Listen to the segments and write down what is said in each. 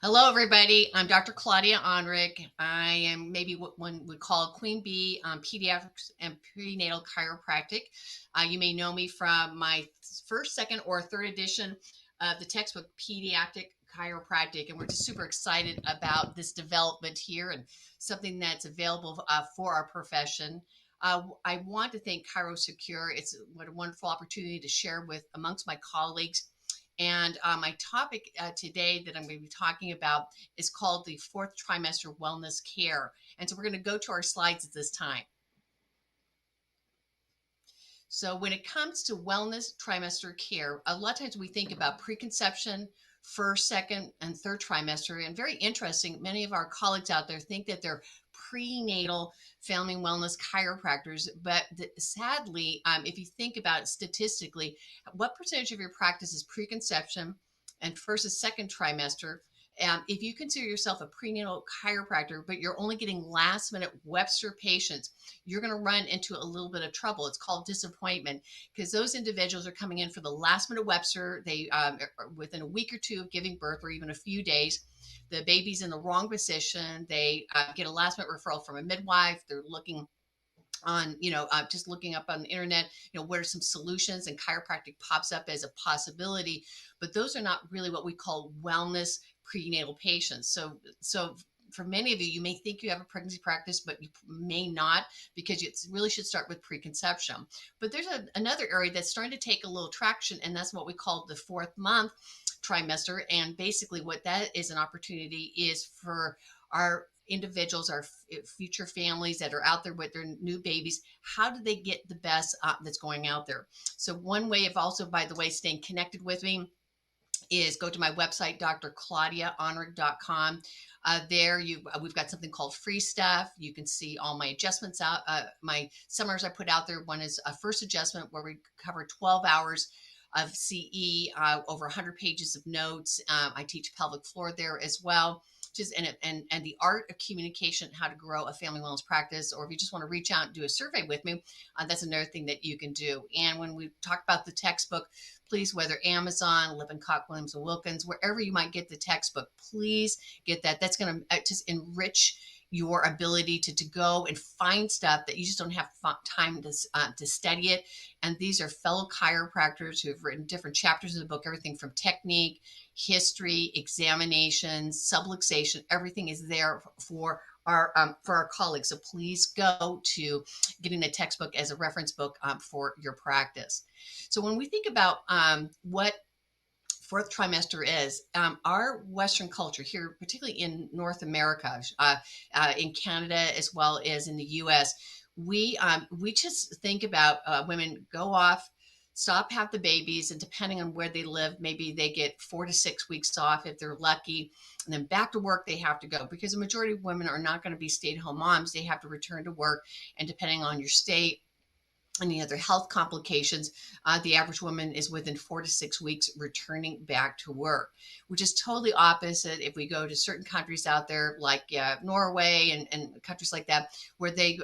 Hello, everybody. I'm Dr. Claudia Anrig. I am maybe what one would call a queen bee pediatrics and prenatal chiropractic. You may know me from my first, second, or third edition of the textbook Pediatric Chiropractic, and we're just super excited about this development here and something that's available for our profession. I want to thank ChiroSecure. It's what a wonderful opportunity to share with amongst my colleagues and my topic today that I'm going to be talking about is called the fourth trimester wellness care. And so we're going to go to our slides at this time. So when it comes to wellness trimester care, a lot of times we think about preconception, first, second, and third trimester. And very interesting, many of our colleagues out there think that they're prenatal family wellness chiropractors. But sadly, if you think about it statistically, what percentage of your practice is preconception and first and second trimester? If you consider yourself a prenatal chiropractor, but you're only getting last minute Webster patients, you're going to run into a little bit of trouble. It's called disappointment because those individuals are coming in for the last minute Webster. They within a week or two of giving birth, or even a few days, the baby's in the wrong position. They get a last minute referral from a midwife. They're looking on just looking up on the internet, what are some solutions, and chiropractic pops up as a possibility, but those are not really what we call wellness prenatal patients. So for many of you, you may think you have a pregnancy practice, but you may not, because you really should start with preconception. But there's another area that's starting to take a little traction, and that's what we call the fourth month trimester. And basically what that is an opportunity is for our individuals, our future families that are out there with their new babies, how do they get the best that's going out there? So one way of also, by the way, staying connected with me is go to my website, drclaudiaanrig.com. We've got something called free stuff. You can see all my adjustments out, my seminars I put out there. One is a first adjustment where we cover 12 hours of CE, over 100 pages of notes. I teach pelvic floor there as well. Just and the art of communication, how to grow a family wellness practice, or if you just want to reach out and do a survey with me, that's another thing that you can do. And when we talk about the textbook, please, whether Amazon, Lippincott, Williams and Wilkins, wherever you might get the textbook, please get that. That's going to just enrich your ability to go and find stuff that you just don't have time to study it. And these are fellow chiropractors who have written different chapters of the book, everything from technique, history, examinations, subluxation, everything is there for our colleagues. So please go to getting the textbook as a reference book for your practice. So when we think about what fourth trimester is, our Western culture here, particularly in North America, in Canada, as well as in the US, we just think about women go off, stop, have the babies, and depending on where they live, maybe they get 4 to 6 weeks off if they're lucky, and then back to work they have to go, because the majority of women are not going to be stay-at-home moms. They have to return to work, and depending on your state, any other health complications, the average woman is within 4 to 6 weeks returning back to work, which is totally opposite if we go to certain countries out there like Norway and countries like that, where they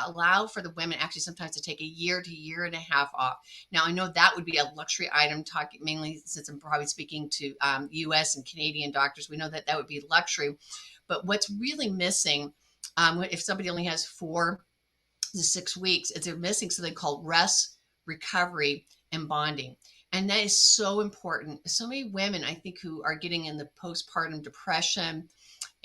allow for the women actually sometimes to take a year to year and a half off. Now, I know that would be a luxury item, talking mainly since I'm probably speaking to US and Canadian doctors. We know that that would be luxury. But what's really missing, if somebody only has 4 to 6 weeks, is they're missing something called rest, recovery, and bonding. And that is so important. So many women, I think, who are getting in the postpartum depression,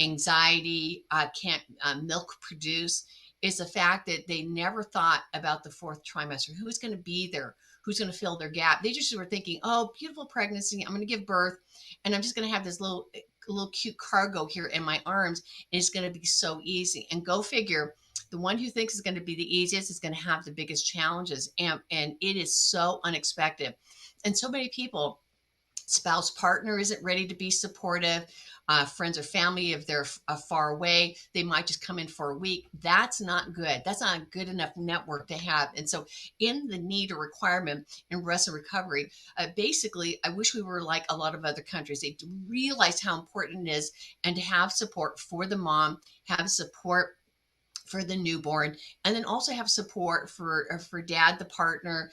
anxiety, can't milk produce, is the fact that they never thought about the fourth trimester. Who's going to be there? Who's going to fill their gap? They just were thinking, oh, beautiful pregnancy. I'm going to give birth, and I'm just going to have this little cute cargo here in my arms, and it's going to be so easy. And go figure, the one who thinks is going to be the easiest is going to have the biggest challenges. And it is so unexpected. And so many people, spouse partner isn't ready to be supportive. Friends or family, if they're far away, they might just come in for a week. That's not good. That's not a good enough network to have. And so in the need or requirement in rest and recovery, basically, I wish we were like a lot of other countries. They realize how important it is, and to have support for the mom, have support for the newborn, and then also have support for dad, the partner,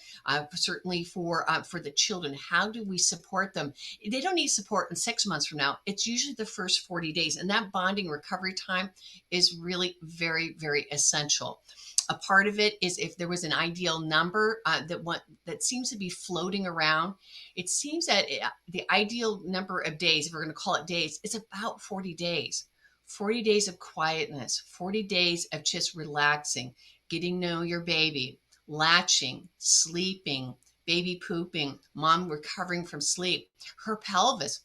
certainly for the children. How do we support them? They don't need support in 6 months from now. It's usually the first 40 days, and that bonding recovery time is really very, very essential. A part of it is if there was an ideal number that seems to be floating around. It seems that the ideal number of days, if we're going to call it days, is about 40 days. 40 days of quietness, 40 days of just relaxing, getting to know your baby, latching, sleeping, baby pooping, mom recovering from sleep, her pelvis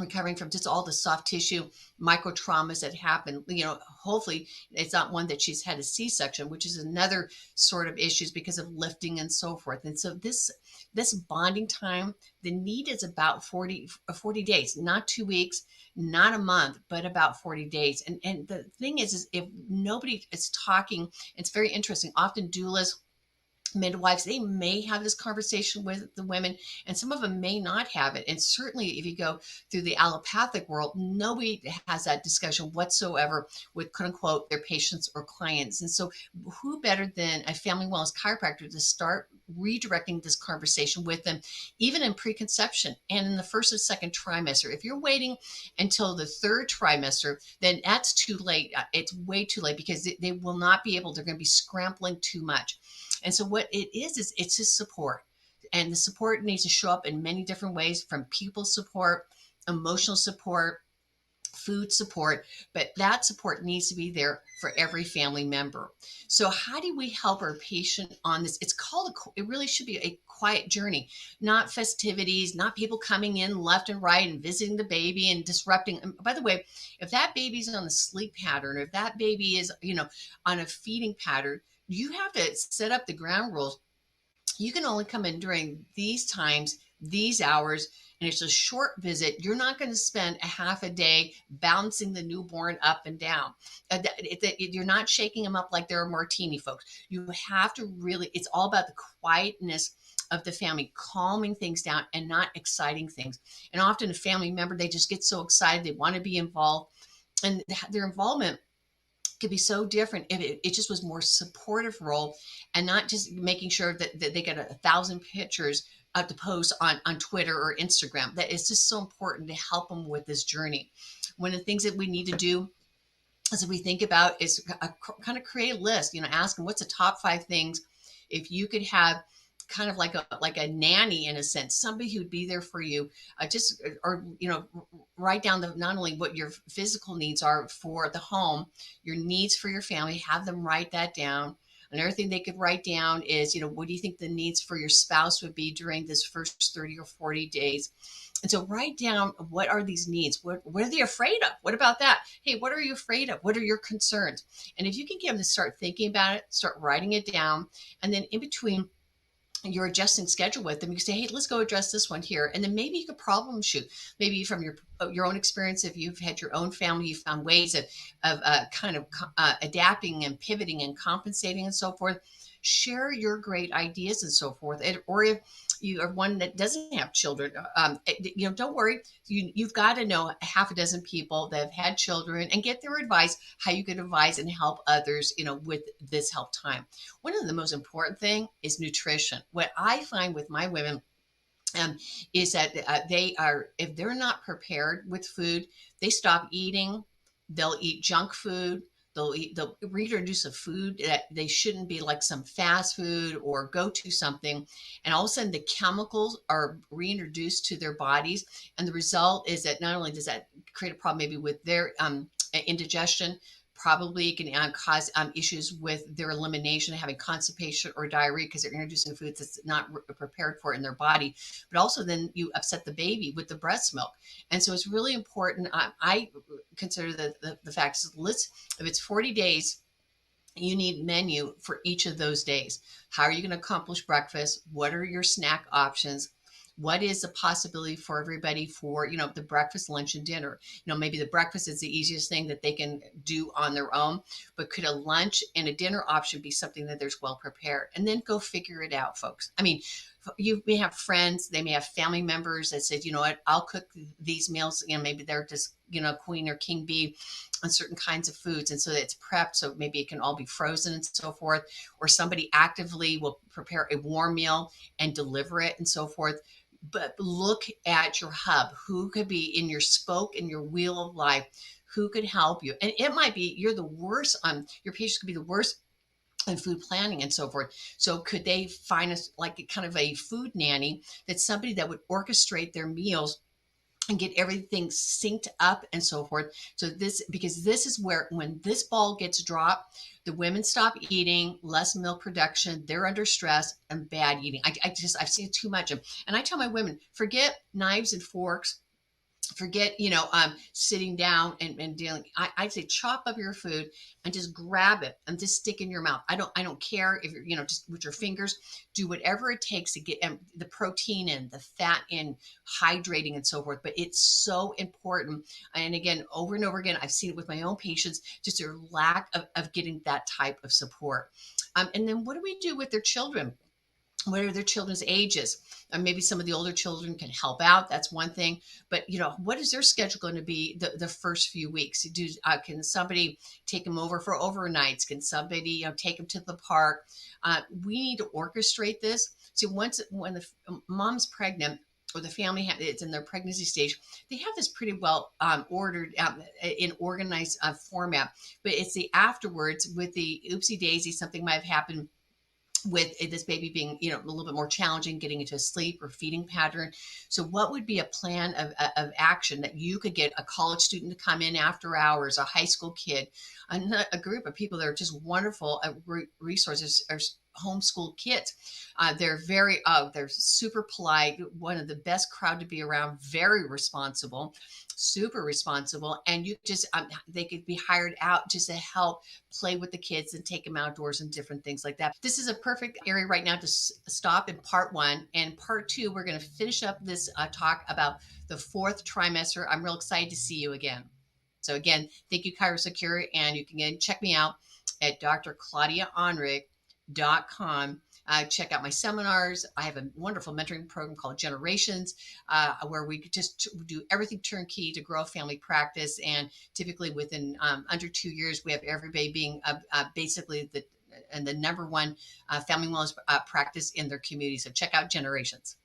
recovering from just all the soft tissue micro traumas that happen. Hopefully it's not one that she's had a C-section, which is another sort of issues because of lifting and so forth. And so this bonding time, the need is about 40 days, not 2 weeks, not a month, but about 40 days. And the thing is if nobody is talking, it's very interesting. Often doulas, midwives, they may have this conversation with the women, and some of them may not have it. And certainly if you go through the allopathic world, nobody has that discussion whatsoever with quote unquote their patients or clients. And so who better than a family wellness chiropractor to start redirecting this conversation with them, even in preconception and in the first and second trimester. If you're waiting until the third trimester, then that's too late. It's way too late, because they will not be able, they're going to be scrambling too much. And so what it is it's just support. And the support needs to show up in many different ways, from people support, emotional support, food support, but that support needs to be there for every family member. So how do we help our patient on this? It really should be a quiet journey, not festivities, not people coming in left and right and visiting the baby and disrupting. And by the way, if that baby's on a sleep pattern, or if that baby is, on a feeding pattern, you have to set up the ground rules. You can only come in during these times, these hours, and it's a short visit. You're not going to spend a half a day bouncing the newborn up and down. You're not shaking them up like they're a martini, folks. You have to really, it's all about the quietness of the family, calming things down and not exciting things. And often a family member, they just get so excited, they want to be involved, and their involvement could be so different if it just was more supportive role, and not just making sure that they get 1,000 pictures to post on Twitter or Instagram. That is just so important to help them with this journey. One of the things that we need to do, as we think about, is kind of create a list, ask them what's the top 5 things. If you could have kind of like a nanny, in a sense, somebody who'd be there for you, write down not only what your physical needs are for the home, your needs for your family, have them write that down. Another thing they could write down is, what do you think the needs for your spouse would be during this first 30 or 40 days? And so write down, what are these needs? What are they afraid of? What about that? Hey, what are you afraid of? What are your concerns? And if you can get them to start thinking about it, start writing it down, and then in between you're adjusting schedule with them, you say, hey, let's go address this one here. And then maybe you could problem shoot, maybe from your own experience. If you've had your own family, you found ways of adapting and pivoting and compensating and so forth. Share your great ideas and so forth. Or if you are one that doesn't have children, don't worry. You've got to know a half a dozen people that have had children and get their advice, how you can advise and help others, with this help time. One of the most important thing is nutrition. What I find with my women is that if they're not prepared with food, they stop eating. They'll eat junk food. They'll reintroduce a food that they shouldn't be, like some fast food or go to something. And all of a sudden the chemicals are reintroduced to their bodies. And the result is that not only does that create a problem maybe with their indigestion, probably can cause issues with their elimination, having constipation or diarrhea, because they're introducing foods that's not prepared for in their body. But also then you upset the baby with the breast milk. And so it's really important. I consider the fact is, if it's 40 days, you need menu for each of those days. How are you going to accomplish breakfast? What are your snack options? What is the possibility for everybody for, the breakfast, lunch, and dinner? Maybe the breakfast is the easiest thing that they can do on their own, but could a lunch and a dinner option be something that there's well prepared? And then go figure it out, folks. I mean, you may have friends, they may have family members that said, you know what, I'll cook these meals. Maybe they're just, queen or king bee on certain kinds of foods. And so it's prepped, so maybe it can all be frozen and so forth, or somebody actively will prepare a warm meal and deliver it and so forth. But look at your hub. Who could be in your spoke, in your wheel of life? Who could help you? And it might be you're the worst. Your patients could be the worst in food planning and so forth. So could they find us like a kind of a food nanny, that's somebody that would orchestrate their meals and get everything synced up and so forth. So because this is where, when this ball gets dropped, the women stop eating, less milk production, they're under stress, and bad eating. I've seen too much. And I tell my women, forget knives and forks, forget sitting down and dealing. I'd say chop up your food and just grab it and just stick in your mouth. I don't care if you're just with your fingers, do whatever it takes to get the protein in, the fat in, hydrating and so forth. But it's so important. And again, over and over again, I've seen it with my own patients, just their lack of getting that type of support. And then what do we do with their children? What are their children's ages? And maybe some of the older children can help out. That's one thing. But what is their schedule going to be the first few weeks? Can somebody take them over for overnights? Can somebody take them to the park? We need to orchestrate this. So when the mom's pregnant, or the family it's in their pregnancy stage, they have this pretty well ordered in organized format. But it's the afterwards with the oopsie daisy, something might have happened with this baby being, a little bit more challenging, getting into a sleep or feeding pattern. So what would be a plan of action that you could get a college student to come in after hours, a high school kid, a group of people that are just wonderful resources, or homeschool kids. They're they're super polite, one of the best crowd to be around, very responsible, super responsible. And you just, they could be hired out just to help play with the kids and take them outdoors and different things like that. This is a perfect area right now to stop in part 1. And part 2, we're going to finish up this talk about the 4th trimester. I'm real excited to see you again. So again, thank you, ChiroSecure, and you can check me out at drclaudiaanrig.com. Check out my seminars. I have a wonderful mentoring program called Generations, where we just do everything turnkey to grow a family practice. And typically within under 2 years, we have everybody being basically the number one family wellness practice in their community. So check out Generations.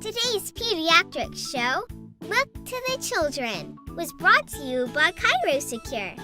Today's pediatric show, Look to the Children, was brought to you by ChiroSecure.